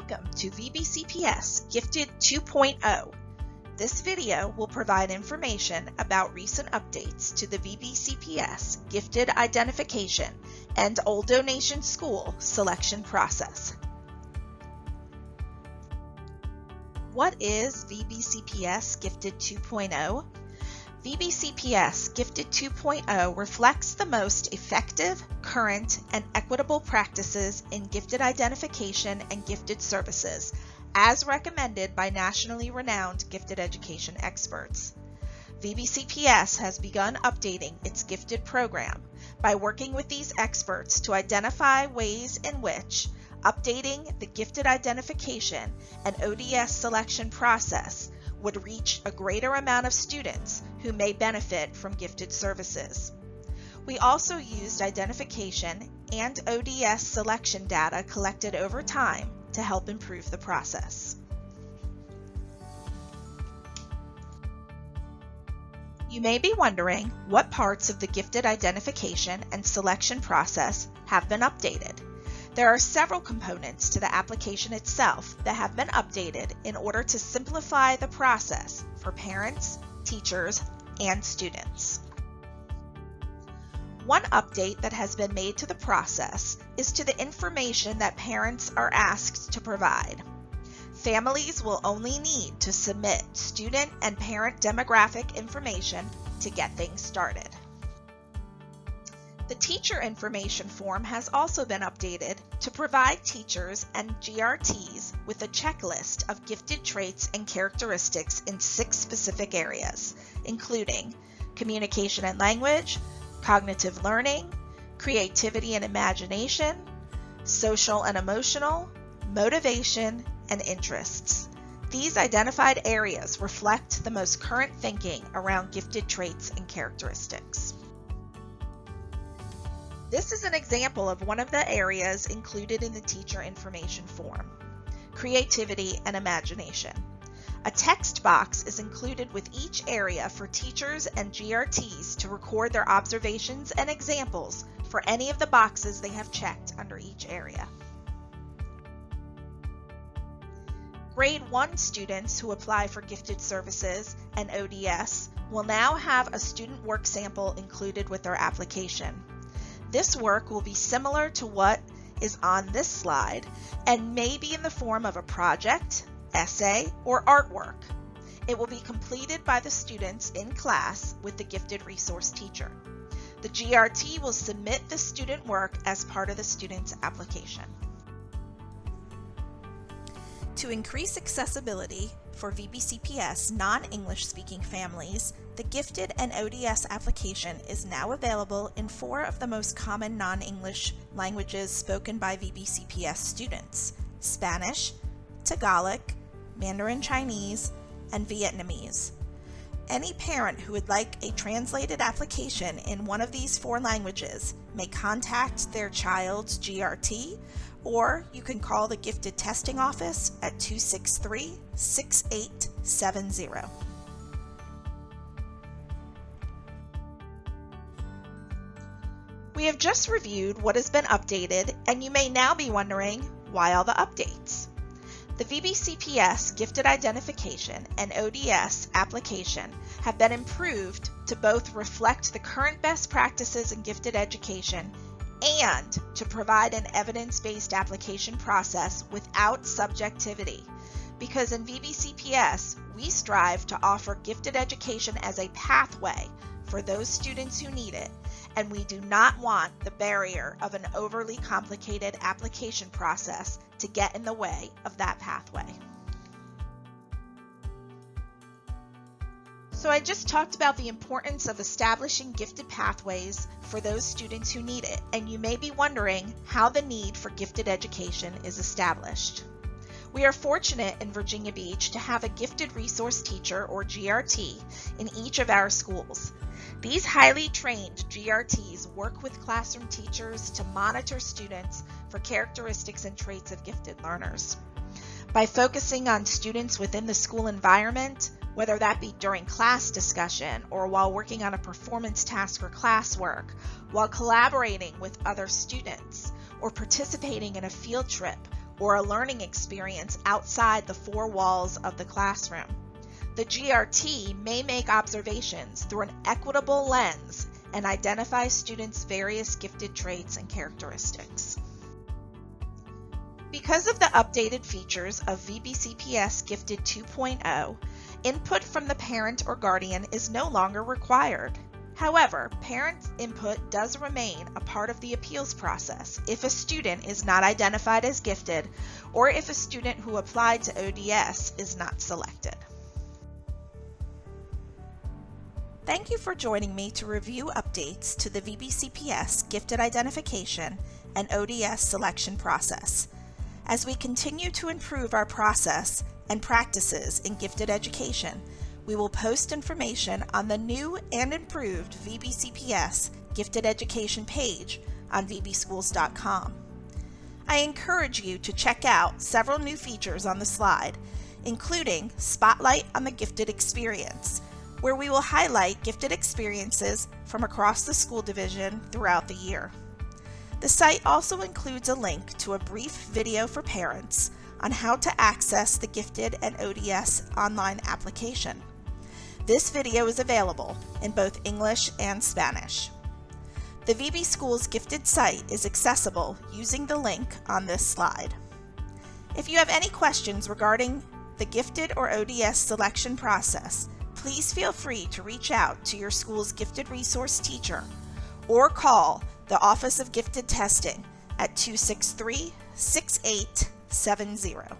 Welcome to VBCPS Gifted 2.0. This video will provide information about recent updates to the VBCPS Gifted Identification and Old Donation School selection process. What is VBCPS Gifted 2.0? VBCPS Gifted 2.0 reflects the most effective, current, and equitable practices in gifted identification and gifted services, as recommended by nationally renowned gifted education experts. VBCPS has begun updating its gifted program by working with these experts to identify ways in which updating the gifted identification and ODS selection process would reach a greater amount of students who may benefit from gifted services. We also used identification and ODS selection data collected over time to help improve the process. You may be wondering what parts of the gifted identification and selection process have been updated. There are several components to the application itself that have been updated in order to simplify the process for parents, teachers, and students. One update that has been made to the process is to the information that parents are asked to provide. Families will only need to submit student and parent demographic information to get things started. The teacher information form has also been updated to provide teachers and GRTs with a checklist of gifted traits and characteristics in 6 specific areas, including communication and language, cognitive learning, creativity and imagination, social and emotional, motivation, and interests. These identified areas reflect the most current thinking around gifted traits and characteristics. This is an example of one of the areas included in the teacher information form: creativity and imagination. A text box is included with each area for teachers and GRTs to record their observations and examples for any of the boxes they have checked under each area. Grade 1 students who apply for gifted services and ODS will now have a student work sample included with their application. This work will be similar to what is on this slide and may be in the form of a project, essay, or artwork. It will be completed by the students in class with the gifted resource teacher. The GRT will submit the student work as part of the student's application. To increase accessibility for VBCPS non-English speaking families, the Gifted and ODS application is now available in 4 of the most common non-English languages spoken by VBCPS students: Spanish, Tagalog, Mandarin Chinese, and Vietnamese. Any parent who would like a translated application in one of these 4 languages may contact their child's GRT, or you can call the Gifted Testing Office at 263-6870. We have just reviewed what has been updated, and you may now be wondering, why all the updates? The VBCPS Gifted Identification and ODS application have been improved to both reflect the current best practices in gifted education and to provide an evidence-based application process without subjectivity. Because in VBCPS, we strive to offer gifted education as a pathway for those students who need it, and we do not want the barrier of an overly complicated application process to get in the way of that pathway. So I just talked about the importance of establishing gifted pathways for those students who need it, and you may be wondering how the need for gifted education is established. We are fortunate in Virginia Beach to have a gifted resource teacher, or GRT, in each of our schools. These highly trained GRTs work with classroom teachers to monitor students for characteristics and traits of gifted learners. By focusing on students within the school environment, whether that be during class discussion or while working on a performance task or classwork, while collaborating with other students, or participating in a field trip or a learning experience outside the four walls of the classroom. The GRT may make observations through an equitable lens and identify students' various gifted traits and characteristics. Because of the updated features of VBCPS Gifted 2.0, input from the parent or guardian is no longer required. However, parent input does remain a part of the appeals process if a student is not identified as gifted or if a student who applied to ODS is not selected. Thank you for joining me to review updates to the VBCPS Gifted Identification and ODS selection process. As we continue to improve our process and practices in gifted education, we will post information on the new and improved VBCPS Gifted Education page on vbschools.com. I encourage you to check out several new features on the slide, including Spotlight on the Gifted Experience, where we will highlight gifted experiences from across the school division throughout the year. The site also includes a link to a brief video for parents on how to access the Gifted and ODS online application. This video is available in both English and Spanish. The VB Schools Gifted site is accessible using the link on this slide. If you have any questions regarding the Gifted or ODS selection process, please feel free to reach out to your school's Gifted Resource teacher or call the Office of Gifted Testing at 263-6870.